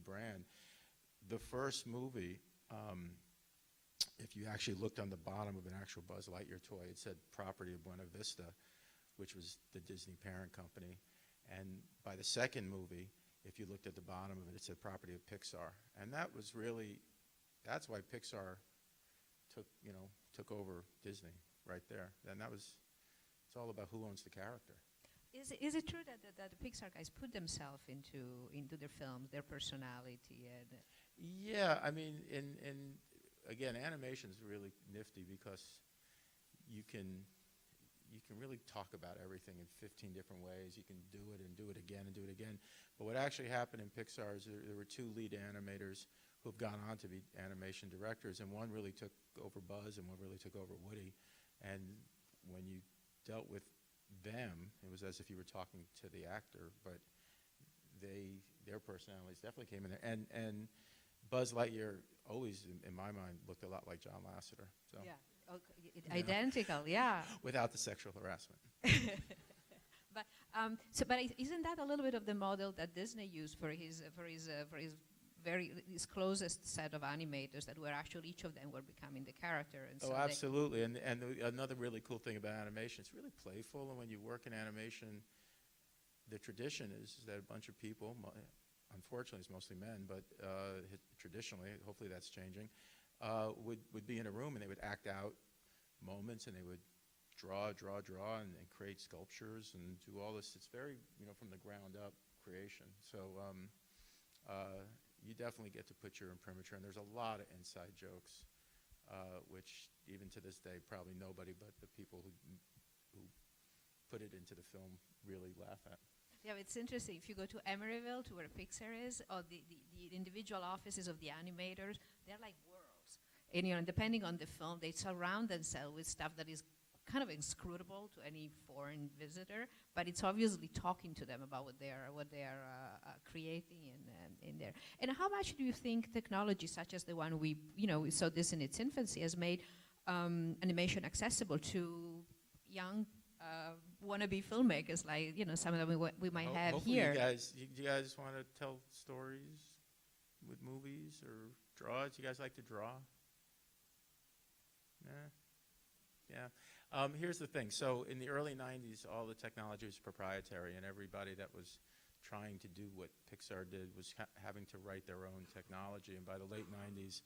brand. The first movie, if you actually looked on the bottom of an actual Buzz Lightyear toy, it said property of Buena Vista, which was the Disney parent company. And by the second movie, if you looked at the bottom of it, it said property of Pixar. And that was really, that's why Pixar took over Disney right there. And it's all about who owns the character. Is it true that the Pixar guys put themselves into their films, their personality? And yeah, I mean, again, animation's really nifty because you can really talk about everything in 15 different ways. You can do it and do it again and do it again. But what actually happened in Pixar is there were two lead animators who have gone on to be animation directors, and one really took over Buzz and one really took over Woody. And when you dealt with them, it was as if you were talking to the actor, but their personalities definitely came in there. And Buzz Lightyear always, in my mind, looked a lot like John Lasseter. So. Yeah. Okay. Identical, yeah. Without the sexual harassment. But isn't that a little bit of the model that Disney used for his closest set of animators, that were actually each of them were becoming the character? And so absolutely. And another really cool thing about animation, it's really playful. And when you work in animation, the tradition is that a bunch of people, unfortunately it's mostly men, but traditionally, hopefully that's changing, would be in a room and they would act out moments and they would draw and create sculptures and do all this. It's very, from the ground up creation. So you definitely get to put your imprimatur, and there's a lot of inside jokes, which even to this day probably nobody but the people who put it into the film really laugh at. Yeah, it's interesting. If you go to Emeryville, to where Pixar is, or the individual offices of the animators, they're like worlds. And depending on the film, they surround themselves with stuff that is kind of inscrutable to any foreign visitor, but it's obviously talking to them about what they are creating in there. And how much do you think technology, such as the one we saw this in its infancy, has made animation accessible to young wannabe filmmakers, like some of them we might have here? You guys want to tell stories with movies or draw? Do you guys like to draw? Yeah. Here's the thing. So in the early 90s, all the technology was proprietary, and everybody that was trying to do what Pixar did was having to write their own technology. And by the late 90s,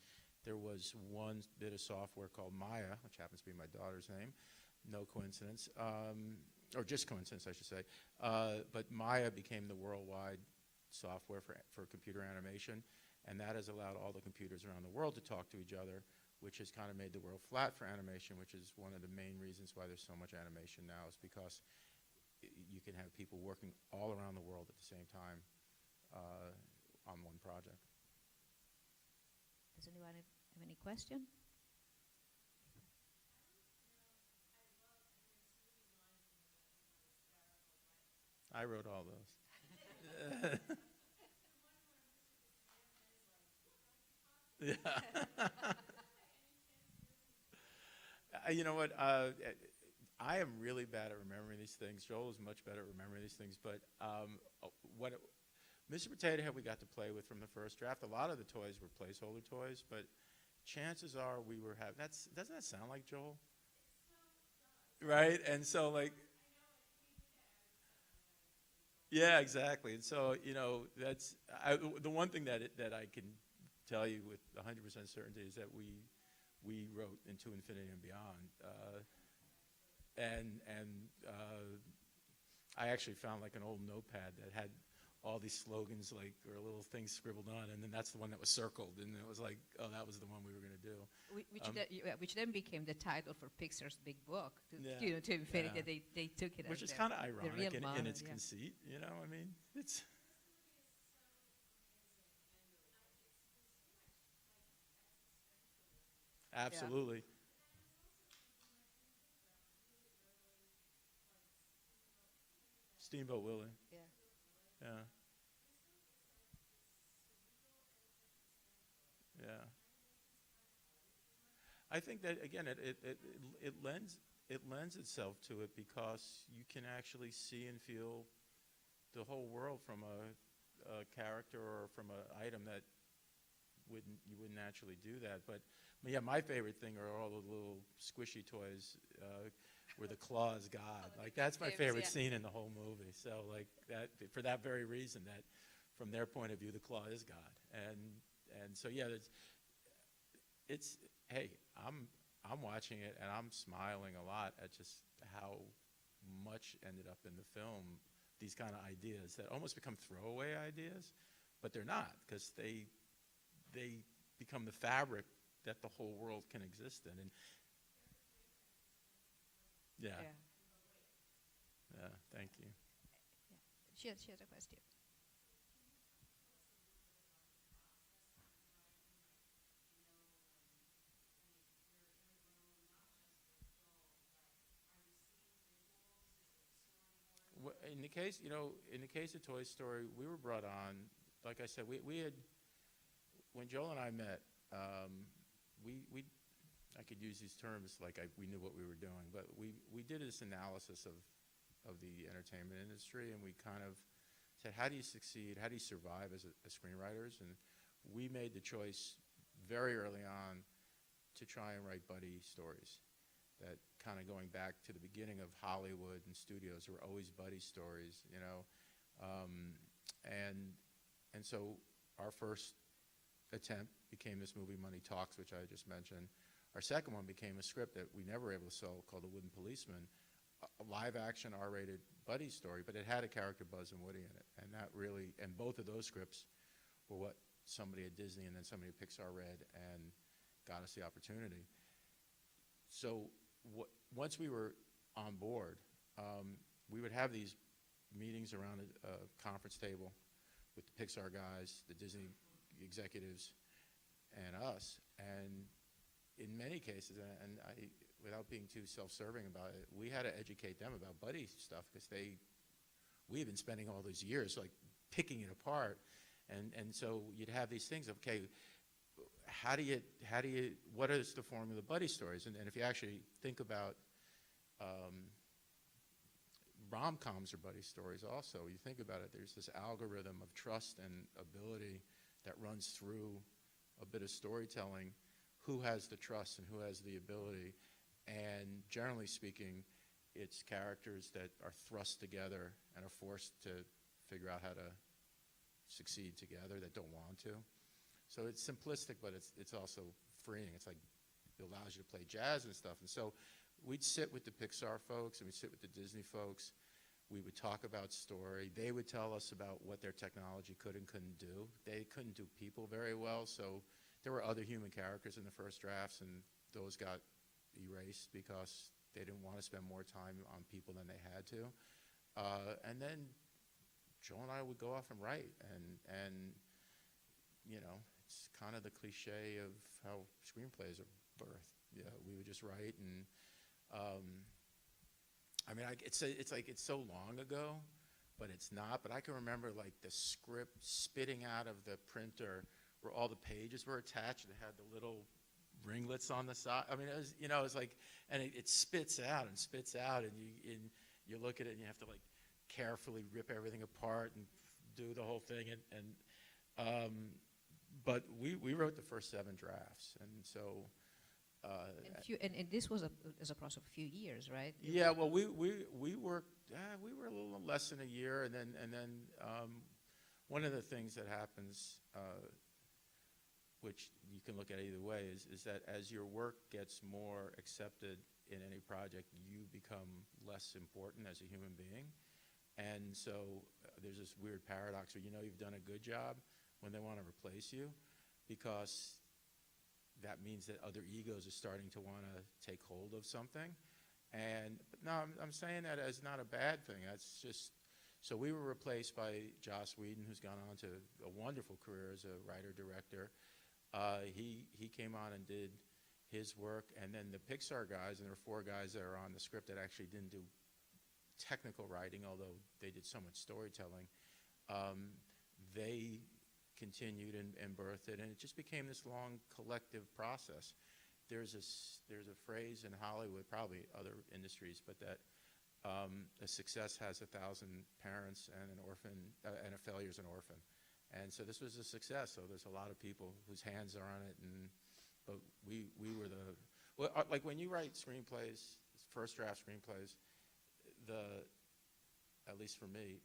there was one bit of software called Maya, which happens to be my daughter's name. No coincidence, or just coincidence, I should say. But Maya became the worldwide software for computer animation, and that has allowed all the computers around the world to talk to each other, which has kind of made the world flat for animation, which is one of the main reasons why there's so much animation now, is because you can have people working all around the world at the same time on one project. Does anyone have any question? I wrote all those. Yeah. You know what? I am really bad at remembering these things. Joel is much better at remembering these things. But Mr. Potato Head we got to play with from the first draft. A lot of the toys were placeholder toys, but chances are we were having. Doesn't that sound like Joel? Right? And so like. Yeah, exactly. And so that's the one thing that I can tell you with 100% certainty is that we wrote Into Infinity and Beyond, and I actually found like an old notepad that had all these slogans or little things scribbled on, and then that's the one that was circled, and it was like, oh, that was the one we were going to do. Which then became the title for Pixar's big book, to Infinity. Yeah. They took it, which as is kind of ironic in its yeah. conceit. I mean, it's. Absolutely. Yeah. Steamboat Willie. Yeah. Yeah. Yeah. I think that again, it lends itself to it because you can actually see and feel the whole world from a character or from an item that you wouldn't naturally do that. But yeah, my favorite thing are all the little squishy toys where the claw is God. Like that's my favorite scene in the whole movie. So like that, for that very reason, that from their point of view, the claw is God. And so yeah, it's hey, I'm watching it and I'm smiling a lot at just how much ended up in the film. These kind of ideas that almost become throwaway ideas, but they're not, because they become the fabric that the whole world can exist in. And yeah, thank you. Yeah. She has a question. In the case, in the case of Toy Story, we were brought on. Like I said, we had, when Joel and I met, I could use these terms like we knew what we were doing, but we did this analysis of the entertainment industry, and we kind of said, how do you succeed? How do you survive as screenwriters? And we made the choice very early on to try and write buddy stories. That kind of going back to the beginning of Hollywood and studios, there were always buddy stories, and so our first attempt became this movie, Money Talks, which I just mentioned. Our second one became a script that we never were able to sell called The Wooden Policeman, a live-action R-rated buddy story, but it had a character, Buzz and Woody, in it, and both of those scripts were what somebody at Disney and then somebody at Pixar read and got us the opportunity. So once we were on board, we would have these meetings around a conference table with the Pixar guys, the Disney executives, and us. And in many cases, and without being too self-serving about it, we had to educate them about buddy stuff, because we had been spending all those years like picking it apart. And so you'd have these things of, okay, what is the formula of buddy stories? And if you actually think about rom-coms are buddy stories also. You think about it, there's this algorithm of trust and ability that runs through a bit of storytelling. Who has the trust and who has the ability? And generally speaking, it's characters that are thrust together and are forced to figure out how to succeed together that don't want to. So it's simplistic, but it's also freeing. It's like it allows you to play jazz and stuff. And so we'd sit with the Pixar folks and we'd sit with the Disney folks. We would talk about story. They would tell us about what their technology could and couldn't do. They couldn't do people very well, so there were other human characters in the first drafts, and those got erased because they didn't want to spend more time on people than they had to. And then Joel and I would go off and write, and it's kind of the cliche of how screenplays are birthed. Yeah, we would just write, and it's like it's so long ago, but it's not. But I can remember like the script spitting out of the printer where all the pages were attached, and it had the little ringlets on the side. I mean, it was like, and it spits out, and you look at it, and you have to like carefully rip everything apart and do the whole thing, but we wrote the first 7 drafts, and so. And this was as a process of a few years, right? Yeah, well, we worked. We were a little less than a year, and then one of the things that happens, which you can look at either way, is that as your work gets more accepted in any project, you become less important as a human being, and so there's this weird paradox where you've done a good job when they want to replace you, because that means that other egos are starting to want to take hold of something. But no, I'm saying that as not a bad thing. That's just, so we were replaced by Joss Whedon, who's gone on to a wonderful career as a writer-director. He came on and did his work, and then the Pixar guys, and there were 4 guys that are on the script that actually didn't do technical writing, although they did so much storytelling. They continued and birthed it, and it just became this long collective process. There's a phrase in Hollywood, probably other industries, but that A success has 1,000 parents, and an orphan, and a failure is an orphan. And so this was a success. So there's a lot of people whose hands are on it, but we were the, well, like when you write screenplays, first draft screenplays, at least for me,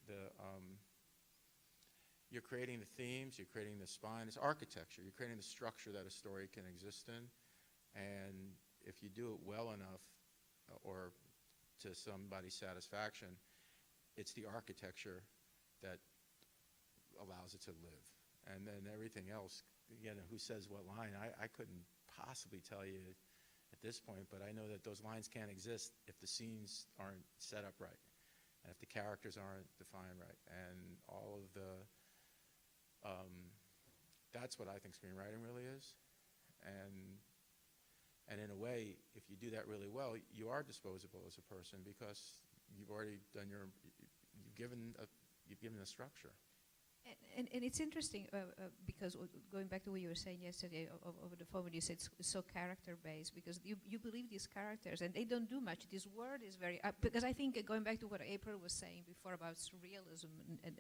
you're creating the themes, you're creating the spine, it's architecture, you're creating the structure that a story can exist in, and if you do it well enough, or to somebody's satisfaction, it's the architecture that allows it to live. And then everything else, again, who says what line, I couldn't possibly tell you at this point, but I know that those lines can't exist if the scenes aren't set up right, and if the characters aren't defined right, and all of the, that's what I think screenwriting really is. And in a way, if you do that really well, you are disposable as a person because you've already done you've given a structure. And it's interesting because going back to what you were saying yesterday over the phone when you said it's so character-based, because you believe these characters and they don't do much. This word is very, because I think going back to what April was saying before about surrealism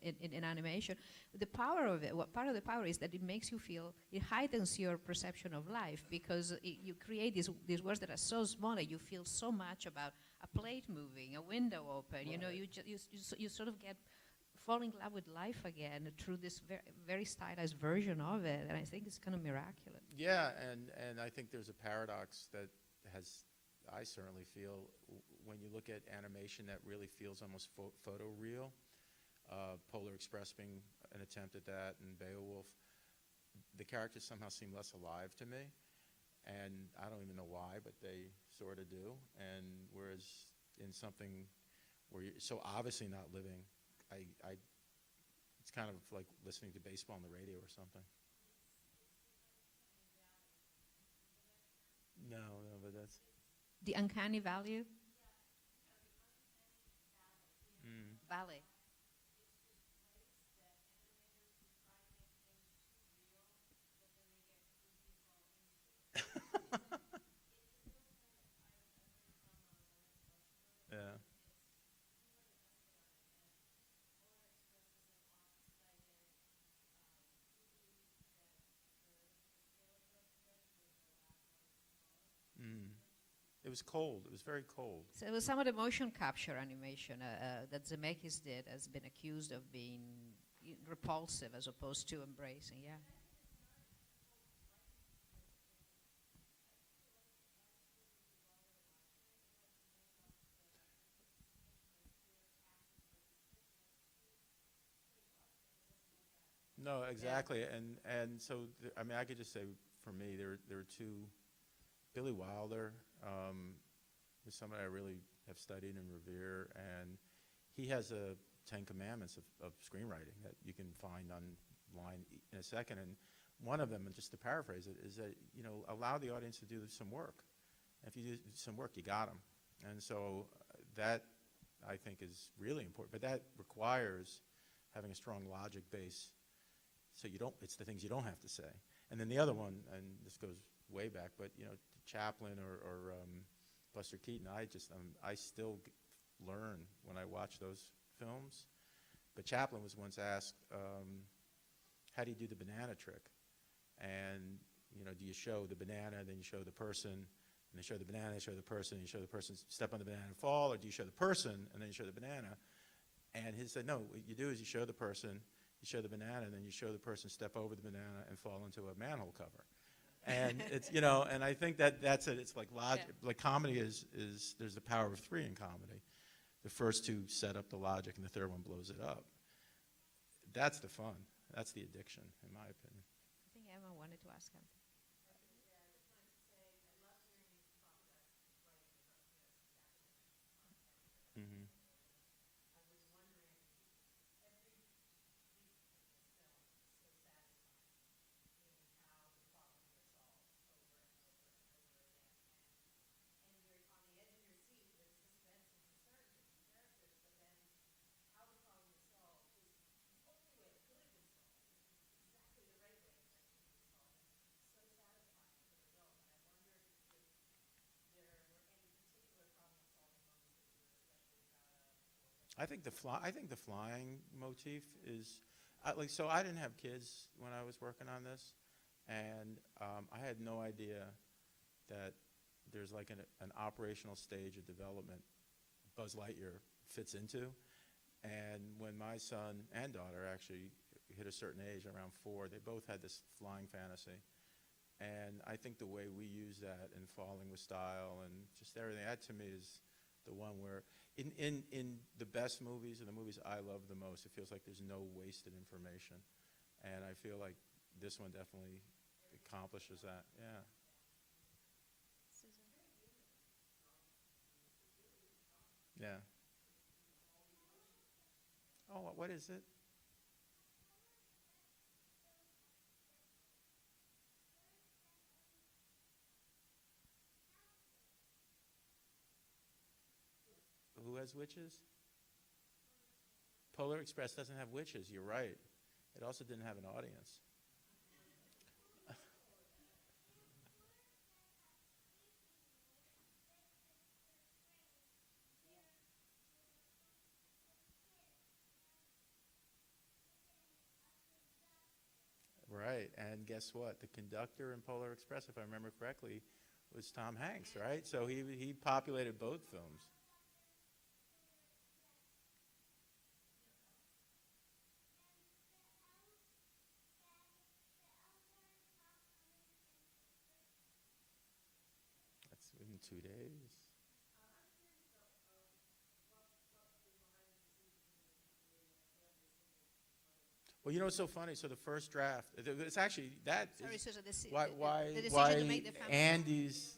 in animation, the power of it, part of the power is that it makes you feel, it heightens your perception of life, because you create these words that are so small that you feel so much about a plate moving, a window open, right. You know, you sort of fall in love with life again through this very stylized version of it, and I think it's kind of miraculous. Yeah, and I think there's a paradox that I certainly feel, when you look at animation that really feels almost photoreal, Polar Express being an attempt at that, and Beowulf, the characters somehow seem less alive to me, and I don't even know why, but they sort of do, and whereas in something where you're so obviously not living, it's kind of like listening to baseball on the radio or something. No, but that's... The uncanny value? Mm. Valley. Yeah. Mm. It was cold. It was very cold. So it was some of the motion capture animation that Zemeckis did has been accused of being repulsive as opposed to embracing, yeah. No, exactly. Yeah. And so, I mean, I could just say, for me, there were two. Billy Wilder is somebody I really have studied and revere, and he has a 10 Commandments of screenwriting that you can find online in a second. And one of them, and just to paraphrase it, is that, you know, allow the audience to do some work. If you do some work, you got them. And so that, I think, is really important. But that requires having a strong logic base, so it's the things you don't have to say. And then the other one, and this goes way back, but, you know, Chaplin or Buster Keaton, I still learn when I watch those films. But Chaplin was once asked, how do you do the banana trick? And, you know, do you show the banana, then you show the person, and they show the banana, they show the person, you show the person step on the banana and fall, or do you show the person, and then you show the banana? And he said, no, what you do is you show the person, you show the banana, and then you show the person step over the banana and fall into a manhole cover. And it's, you know, and I think that's it. It's like logic. Yeah. Like comedy is there's the power of three in comedy. The first two set up the logic, and the third one blows it up. That's the fun. That's the addiction, in my opinion. I think Emma wanted to ask something. Mm-hmm. I think the flying motif is, so I didn't have kids when I was working on this, and I had no idea that there's like an operational stage of development Buzz Lightyear fits into. And when my son and daughter actually hit a certain age, around 4, they both had this flying fantasy. And I think the way we use that in Falling with Style and just everything, that to me is the one where, in the best movies and the movies I love the most, it feels like there's no wasted information. And I feel like this one definitely accomplishes that, yeah. Susan? Yeah. Oh, what is it? Who has witches? Polar Express doesn't have witches, you're right. It also didn't have an audience. Right, and guess what? The conductor in Polar Express, if I remember correctly, was Tom Hanks, right? So he populated both films. That's in 2 days. Well, you know what's so funny? So the first draft, it's actually that Sorry, is Susan, why the decision to make the family. Andy's.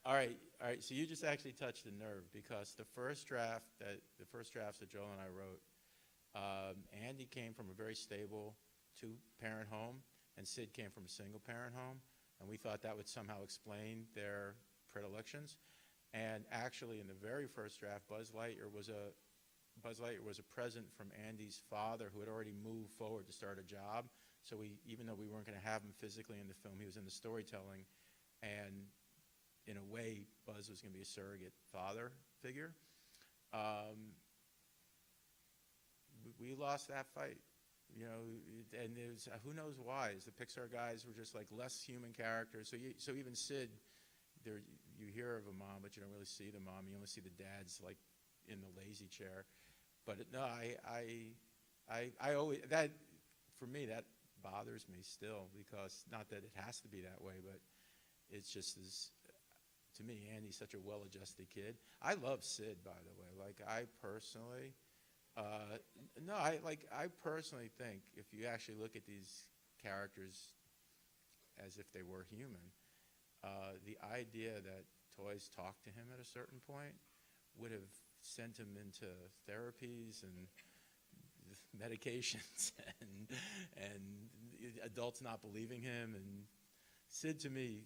All right. So you just actually touched the nerve because the first drafts that Joel and I wrote, Andy came from a very stable 2-parent home, and Sid came from a single-parent home, and we thought that would somehow explain their predilections. And actually, in the very first draft, Buzz Lightyear was a present from Andy's father, who had already moved forward to start a job. So even though we weren't going to have him physically in the film, he was in the storytelling, and in a way, Buzz was going to be a surrogate father figure. We lost that fight, and who knows why? The Pixar guys were just like less human characters. So even Sid, you hear of a mom, but you don't really see the mom. You only see the dad's like in the lazy chair. But no, I always, that, for me, that bothers me still, because not that it has to be that way, but it's just to me, Andy's such a well-adjusted kid. I love Sid, by the way. Like, I personally, I personally think if you actually look at these characters as if they were human, the idea that toys talk to him at a certain point would have sent him into therapies and medications and adults not believing him. And Sid, to me,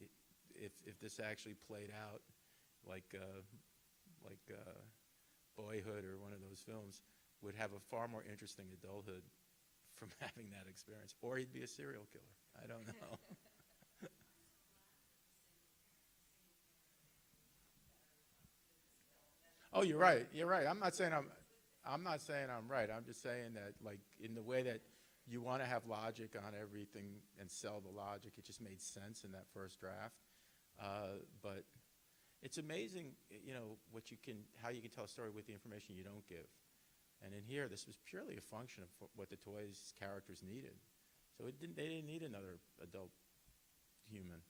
if this actually played out like Boyhood or one of those films, would have a far more interesting adulthood from having that experience. Or he'd be a serial killer. I don't know. Oh, you're right. You're right. I'm not saying I'm right. I'm just saying that, like, in the way that you want to have logic on everything and sell the logic, it just made sense in that first draft. But it's amazing, how you can tell a story with the information you don't give. And in here, this was purely a function of what the toys characters needed. So they didn't need another adult human.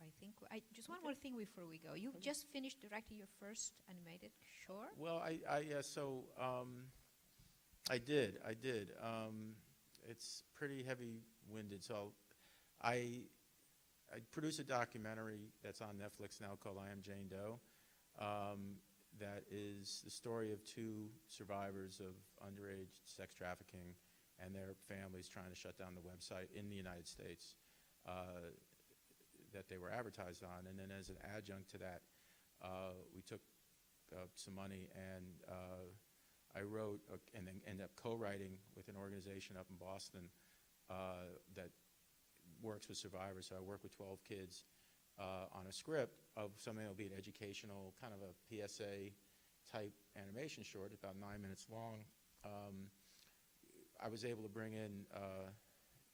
I think just one more thing before we go. You just finished directing your first animated short. Well, I did. It's pretty heavy-winded. So I produced a documentary that's on Netflix now called I Am Jane Doe. That is the story of 2 survivors of underage sex trafficking and their families trying to shut down the website in the United States that they were advertised on. And then as an adjunct to that, we took some money, and I wrote and then ended up co-writing with an organization up in Boston that works with survivors. So I work with 12 kids, on a script of something that'll be an educational, kind of a PSA type animation short, about 9 minutes long. I was able to bring in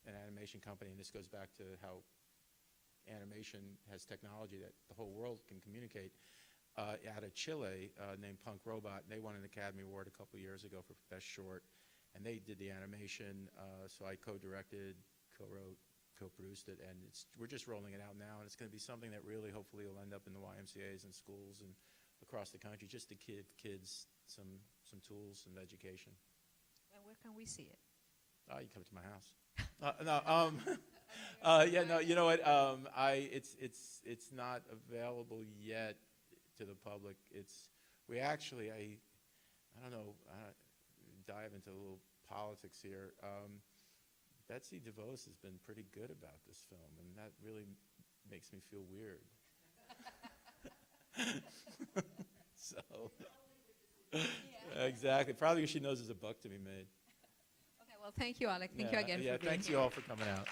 an animation company, and this goes back to how animation has technology that the whole world can communicate, out of Chile, named Punk Robot. And they won an Academy Award a couple years ago for Best Short, and they did the animation, so I co-directed, co-wrote, co-produced it, and we're just rolling it out now, and it's going to be something that really hopefully will end up in the YMCA's and schools and across the country, just to give kids some tools and education. And where can we see it? Oh, you come to my house. Yeah, no, you know what? It's not available yet to the public. We actually, I don't know, dive into a little politics here. Betsy DeVos has been pretty good about this film, and that really makes me feel weird. So, exactly. Probably because she knows there's a buck to be made. Okay, well, thank you, Alec. Thank you again for being here. Thanks you all for coming out.